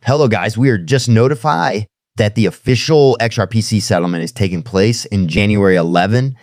Hello, guys. We are just notified that the official XRPC settlement is taking place in January 11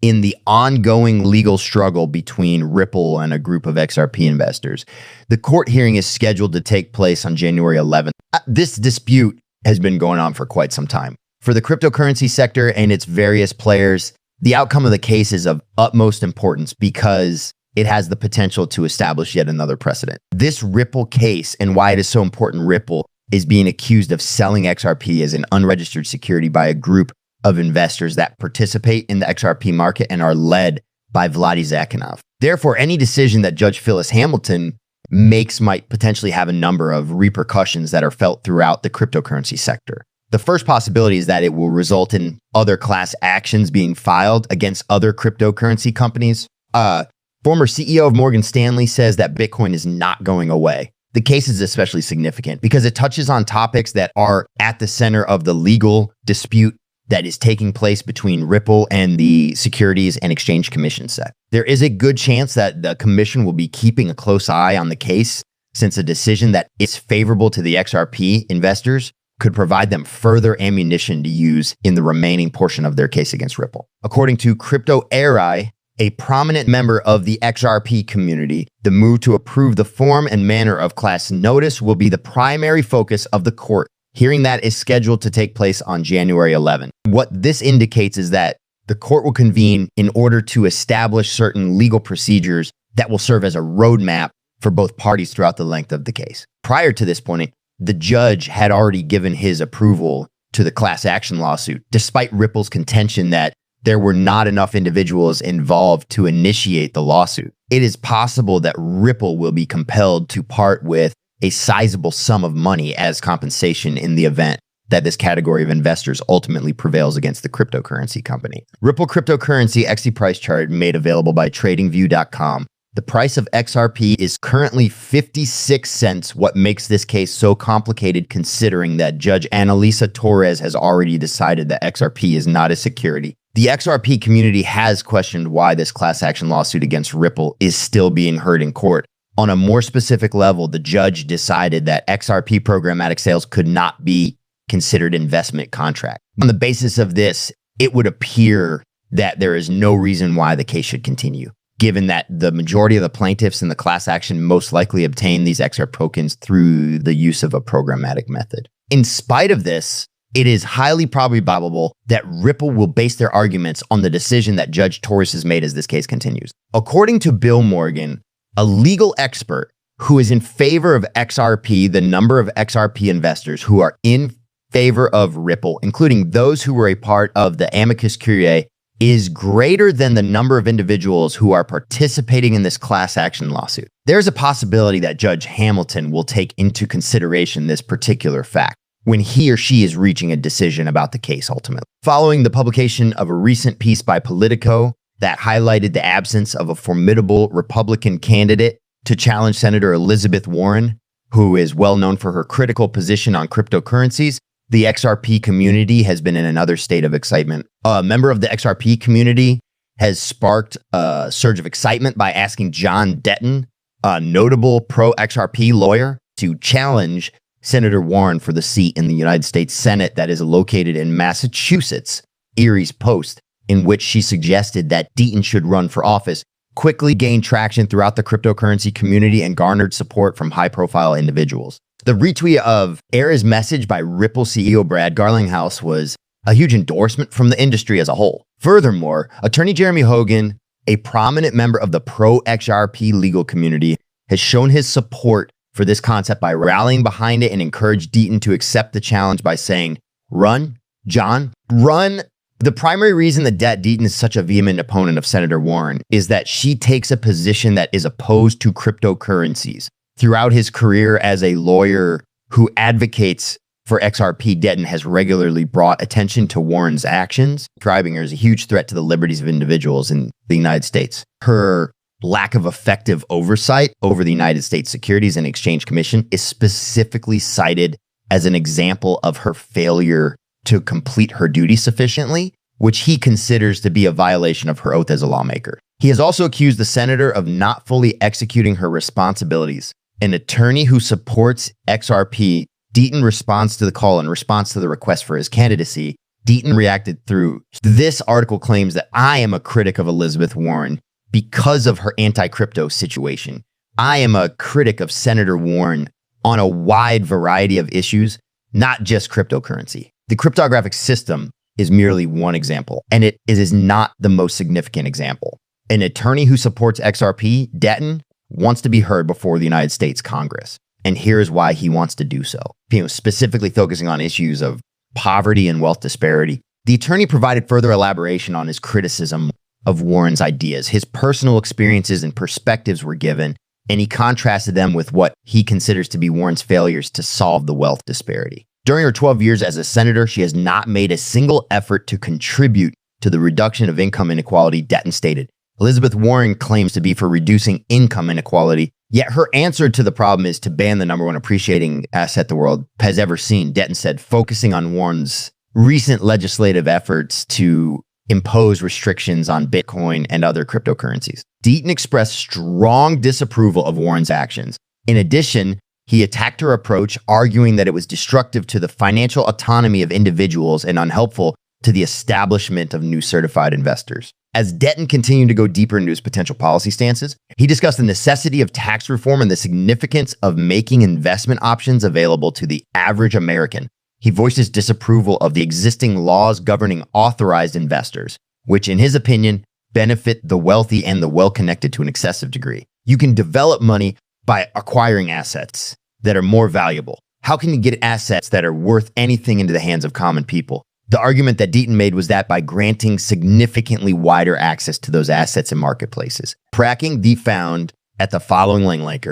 in the ongoing legal struggle between Ripple and a group of XRP investors. The court hearing is scheduled to take place on January 11th. This dispute has been going on for quite some time. For the cryptocurrency sector and its various players, the outcome of the case is of utmost importance because it has the potential to establish yet another precedent. This Ripple case and why it is so important, Ripple is being accused of selling XRP as an unregistered security by a group of investors that participate in the XRP market and are led by Vladi Zakhanov. Therefore, any decision that Judge Phyllis Hamilton makes might potentially have a number of repercussions that are felt throughout the cryptocurrency sector. The first possibility is that it will result in other class actions being filed against other cryptocurrency companies. Former CEO of Morgan Stanley says that Bitcoin is not going away. The case is especially significant because it touches on topics that are at the center of the legal dispute that is taking place between Ripple and the Securities and Exchange Commission SEC. There is a good chance that the commission will be keeping a close eye on the case, since a decision that is favorable to the XRP investors could provide them further ammunition to use in the remaining portion of their case against Ripple. According to Crypto AI, a prominent member of the XRP community, the move to approve the form and manner of class notice will be the primary focus of the court hearing that is scheduled to take place on January 11. What this indicates is that the court will convene in order to establish certain legal procedures that will serve as a roadmap for both parties throughout the length of the case. Prior to this point, the judge had already given his approval to the class action lawsuit, despite Ripple's contention that there were not enough individuals involved to initiate the lawsuit. It is possible that Ripple will be compelled to part with a sizable sum of money as compensation in the event that this category of investors ultimately prevails against the cryptocurrency company. Ripple cryptocurrency XC price chart made available by tradingview.com. The price of XRP is currently 56 cents, what makes this case so complicated considering that Judge Annalisa Torres has already decided that XRP is not a security. The XRP community has questioned why this class action lawsuit against Ripple is still being heard in court. On a more specific level, the judge decided that XRP programmatic sales could not be considered investment contract. On the basis of this, it would appear that there is no reason why the case should continue, given that the majority of the plaintiffs in the class action most likely obtained these XRP tokens through the use of a programmatic method. In spite of this, it is highly probable that Ripple will base their arguments on the decision that Judge Torres has made as this case continues. According to Bill Morgan, a legal expert who is in favor of XRP, the number of XRP investors who are in favor of Ripple, including those who were a part of the amicus curiae, is greater than the number of individuals who are participating in this class action lawsuit. There's a possibility that Judge Hamilton will take into consideration this particular fact when he or she is reaching a decision about the case ultimately. Following the publication of a recent piece by Politico that highlighted the absence of a formidable Republican candidate to challenge Senator Elizabeth Warren, who is well known for her critical position on cryptocurrencies, the XRP community has been in another state of excitement. A member of the XRP community has sparked a surge of excitement by asking John Denton, a notable pro-XRP lawyer, to challenge Senator Warren for the seat in the United States Senate that is located in Massachusetts. Erie's post, in which she suggested that Deaton should run for office, quickly gained traction throughout the cryptocurrency community and garnered support from high-profile individuals. The retweet of Era's message by Ripple CEO Brad Garlinghouse was a huge endorsement from the industry as a whole. Furthermore, attorney Jeremy Hogan, a prominent member of the pro-XRP legal community, has shown his support for this concept by rallying behind it and encouraged Deaton to accept the challenge by saying, "Run, John, run." The primary reason that Deaton is such a vehement opponent of Senator Warren is that she takes a position that is opposed to cryptocurrencies. Throughout his career as a lawyer who advocates for XRP, Deaton has regularly brought attention to Warren's actions, describing her as a huge threat to the liberties of individuals in the United States. Her lack of effective oversight over the United States Securities and Exchange Commission is specifically cited as an example of her failure to complete her duty sufficiently, which he considers to be a violation of her oath as a lawmaker. He has also accused the senator of not fully executing her responsibilities. An attorney who supports XRP Deaton responds to the call in response to the request for his candidacy. Deaton reacted through, "This article claims that I am a critic of Elizabeth Warren because of her anti-crypto situation. I am a critic of Senator Warren on a wide variety of issues, not just cryptocurrency. The cryptographic system is merely one example, and it is not the most significant example. An attorney who supports XRP, Deaton, wants to be heard before the United States Congress. And here's why he wants to do so. Specifically focusing on issues of poverty and wealth disparity. The attorney provided further elaboration on his criticism of Warren's ideas. His personal experiences and perspectives were given, and he contrasted them with what he considers to be Warren's failures to solve the wealth disparity. During her 12 years as a senator, she has not made a single effort to contribute to the reduction of income inequality, Deaton stated. Elizabeth Warren claims to be for reducing income inequality, yet her answer to the problem is to ban the number one appreciating asset the world has ever seen, Deaton said, focusing on Warren's recent legislative efforts to impose restrictions on Bitcoin and other cryptocurrencies. Deaton expressed strong disapproval of Warren's actions. In addition, he attacked her approach, arguing that it was destructive to the financial autonomy of individuals and unhelpful to the establishment of new certified investors. As Deaton continued to go deeper into his potential policy stances, he discussed the necessity of tax reform and the significance of making investment options available to the average American. He voiced his disapproval of the existing laws governing authorized investors, which in his opinion benefit the wealthy and the well-connected to an excessive degree. You can develop money by acquiring assets that are more valuable. How can you get assets that are worth anything into the hands of common people? The argument that Deaton made was that by granting significantly wider access to those assets in marketplaces. Tracking the found at the following link,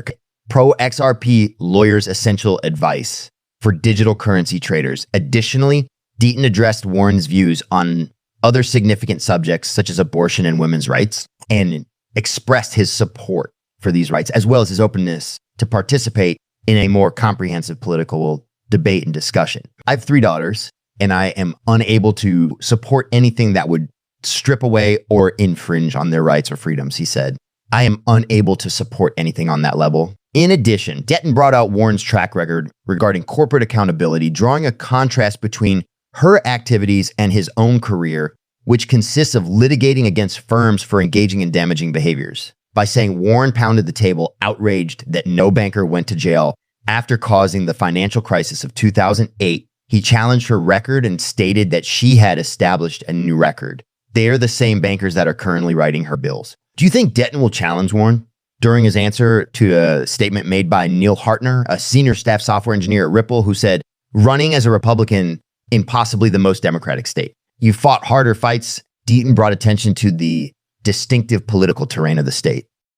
Pro XRP Lawyers Essential Advice for Digital Currency Traders. Additionally, Deaton addressed Warren's views on other significant subjects such as abortion and women's rights and expressed his support for these rights, as well as his openness to participate in a more comprehensive political debate and discussion. I have 3 daughters, and I am unable to support anything that would strip away or infringe on their rights or freedoms, he said. I am unable to support anything on that level. In addition, Deaton brought out Warren's track record regarding corporate accountability, drawing a contrast between her activities and his own career, which consists of litigating against firms for engaging in damaging behaviors, by saying Warren pounded the table, outraged that no banker went to jail after causing the financial crisis of 2008. He challenged her record and stated that she had established a new record. They are the same bankers that are currently writing her bills. Do you think Deaton will challenge Warren? During his answer to a statement made by Neil Hartner, a senior staff software engineer at Ripple, who said, running as a Republican in possibly the most democratic state. You fought harder fights. Deaton brought attention to the distinctive political terrain of the state.